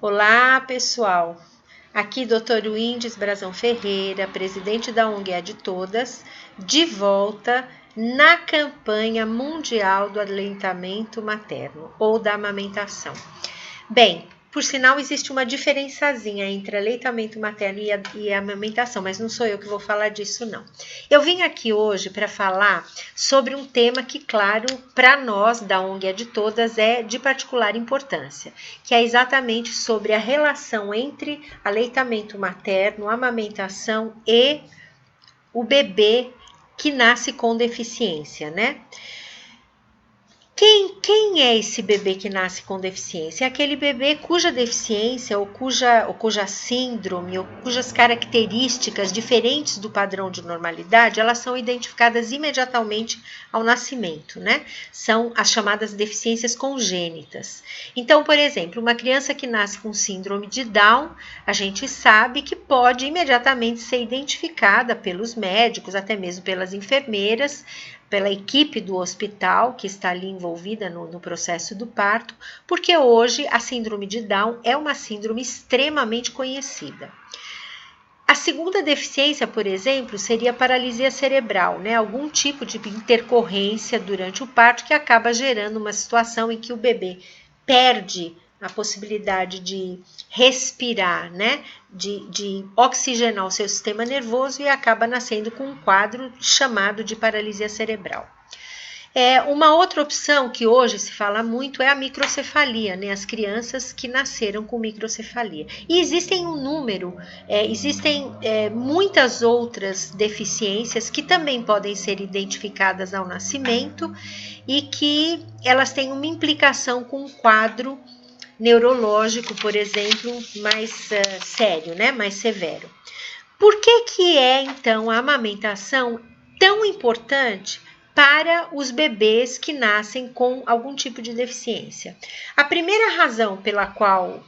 Olá, pessoal. Aqui, Dr. Windes Brazão Ferreira, presidente da ONG É de Todas, de volta na campanha mundial do aleitamento materno ou da amamentação. Bem, por sinal, existe uma diferençazinha entre aleitamento materno e a amamentação, mas não sou eu que vou falar disso, não. Eu vim aqui hoje para falar sobre um tema que, claro, para nós da ONG É de Todas é de particular importância, que é exatamente sobre a relação entre aleitamento materno, amamentação e o bebê que nasce com deficiência, né? Quem é esse bebê que nasce com deficiência? É aquele bebê cuja deficiência ou cuja síndrome ou cujas características diferentes do padrão de normalidade, elas são identificadas imediatamente ao nascimento, né? São as chamadas deficiências congênitas. Então, por exemplo, uma criança que nasce com síndrome de Down, a gente sabe que pode imediatamente ser identificada pelos médicos, até mesmo pelas enfermeiras, pela equipe do hospital que está ali envolvida no processo do parto, porque hoje a síndrome de Down é uma síndrome extremamente conhecida. A segunda deficiência, por exemplo, seria a paralisia cerebral, né? Algum tipo de intercorrência durante o parto que acaba gerando uma situação em que o bebê perde a possibilidade de respirar, né? De oxigenar o seu sistema nervoso e acaba nascendo com um quadro chamado de paralisia cerebral. Uma outra opção que hoje se fala muito é a microcefalia, né? As crianças que nasceram com microcefalia. E existem muitas outras deficiências que também podem ser identificadas ao nascimento e que elas têm uma implicação com um quadro neurológico, por exemplo, mais sério, né? Mais severo. Por que é, então, a amamentação tão importante para os bebês que nascem com algum tipo de deficiência? A primeira razão pela qual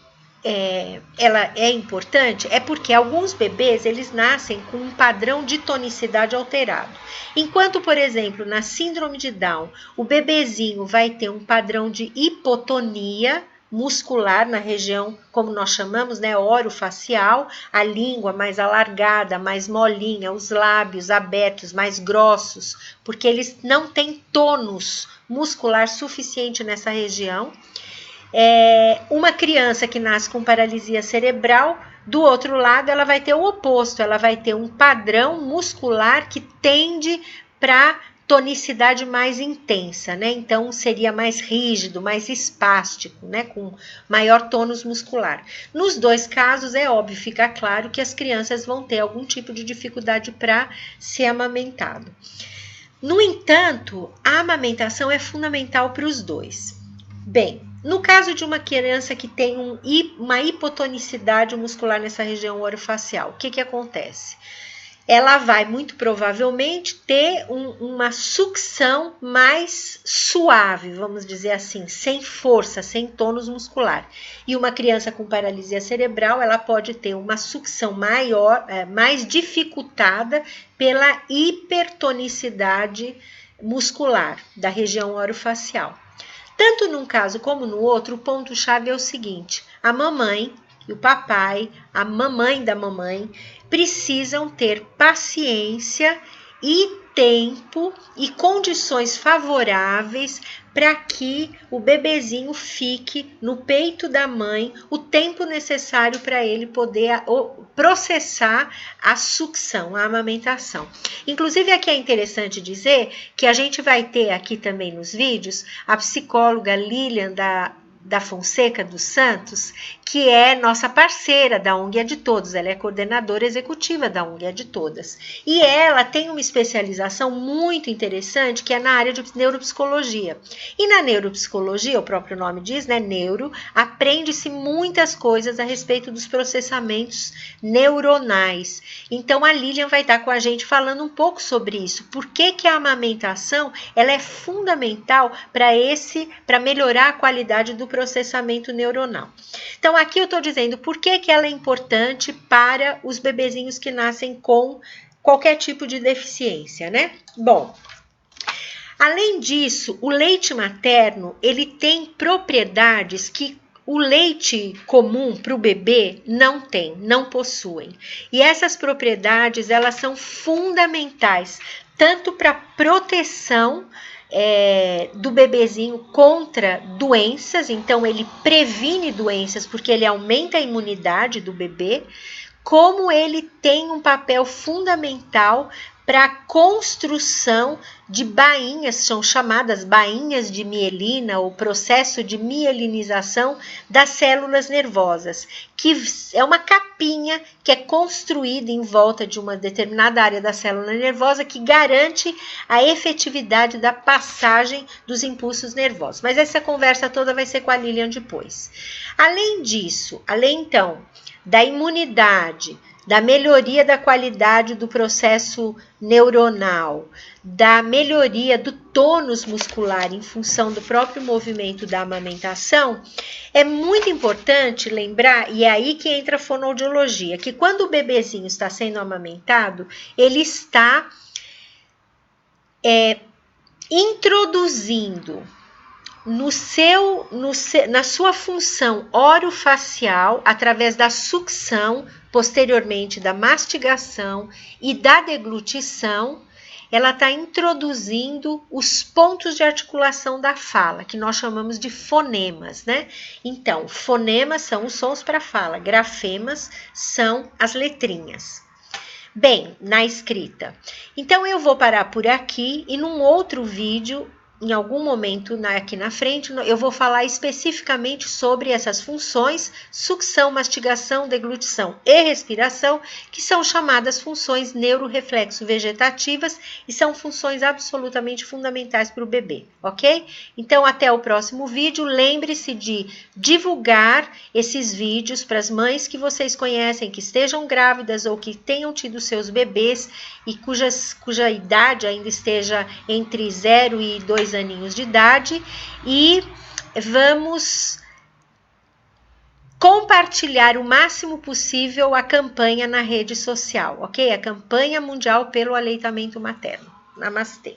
ela é importante é porque alguns bebês eles nascem com um padrão de tonicidade alterado. Enquanto, por exemplo, na síndrome de Down, o bebezinho vai ter um padrão de hipotonia muscular na região, como nós chamamos, né, orofacial, a língua mais alargada, mais molinha, os lábios abertos, mais grossos, porque eles não têm tônus muscular suficiente nessa região. Uma criança que nasce com paralisia cerebral, do outro lado, ela vai ter o oposto, ela vai ter um padrão muscular que tende para tonicidade mais intensa, né? Então, seria mais rígido, mais espástico, né? Com maior tônus muscular. Nos dois casos, é óbvio, fica claro que as crianças vão ter algum tipo de dificuldade para ser amamentado. No entanto, a amamentação é fundamental para os dois. Bem, no caso de uma criança que tem uma hipotonicidade muscular nessa região orofacial, o que acontece? Ela vai muito provavelmente ter uma sucção mais suave, vamos dizer assim, sem força, sem tônus muscular. E uma criança com paralisia cerebral, ela pode ter uma sucção maior, mais dificultada pela hipertonicidade muscular da região orofacial. Tanto num caso como no outro, o ponto-chave é o seguinte: a mamãe e o papai, a mamãe da mamãe, precisam ter paciência e tempo e condições favoráveis para que o bebezinho fique no peito da mãe o tempo necessário para ele poder processar a sucção, a amamentação. Inclusive, aqui é interessante dizer que a gente vai ter aqui também nos vídeos a psicóloga Lilian da Fonseca dos Santos, que é nossa parceira da ONG É de Todos, ela é coordenadora executiva da ONG É de Todas. E ela tem uma especialização muito interessante, que é na área de neuropsicologia. E na neuropsicologia, o próprio nome diz, né, neuro, aprende-se muitas coisas a respeito dos processamentos neuronais. Então, a Lilian vai estar com a gente falando um pouco sobre isso. Por que a amamentação ela é fundamental para melhorar a qualidade do processamento neuronal. Então, aqui eu estou dizendo por que ela é importante para os bebezinhos que nascem com qualquer tipo de deficiência, né? Bom, além disso, o leite materno, ele tem propriedades que o leite comum para o bebê não possuem. E essas propriedades, elas são fundamentais, tanto para proteção do bebezinho contra doenças, então ele previne doenças porque ele aumenta a imunidade do bebê, como ele tem um papel fundamental para a construção de bainhas, são chamadas bainhas de mielina, ou processo de mielinização das células nervosas, que é uma capinha que é construída em volta de uma determinada área da célula nervosa que garante a efetividade da passagem dos impulsos nervosos. Mas essa conversa toda vai ser com a Lilian depois. Além disso, então da imunidade, da melhoria da qualidade do processo neuronal, da melhoria do tônus muscular em função do próprio movimento da amamentação, é muito importante lembrar, e é aí que entra a fonoaudiologia, que quando o bebezinho está sendo amamentado, ele está introduzindo na sua função orofacial, através da sucção, posteriormente da mastigação e da deglutição, ela está introduzindo os pontos de articulação da fala, que nós chamamos de fonemas, né? Então, fonemas são os sons para a fala, grafemas são as letrinhas. Bem, na escrita. Então, eu vou parar por aqui e num outro vídeo, em algum momento aqui na frente, eu vou falar especificamente sobre essas funções, sucção, mastigação, deglutição e respiração, que são chamadas funções neuroreflexo vegetativas e são funções absolutamente fundamentais para o bebê, ok? Então, até o próximo vídeo. Lembre-se de divulgar esses vídeos para as mães que vocês conhecem, que estejam grávidas ou que tenham tido seus bebês e cuja idade ainda esteja entre 0 e 2 aninhos de idade, e vamos compartilhar o máximo possível a campanha na rede social, ok? A campanha mundial pelo aleitamento materno. Namastê!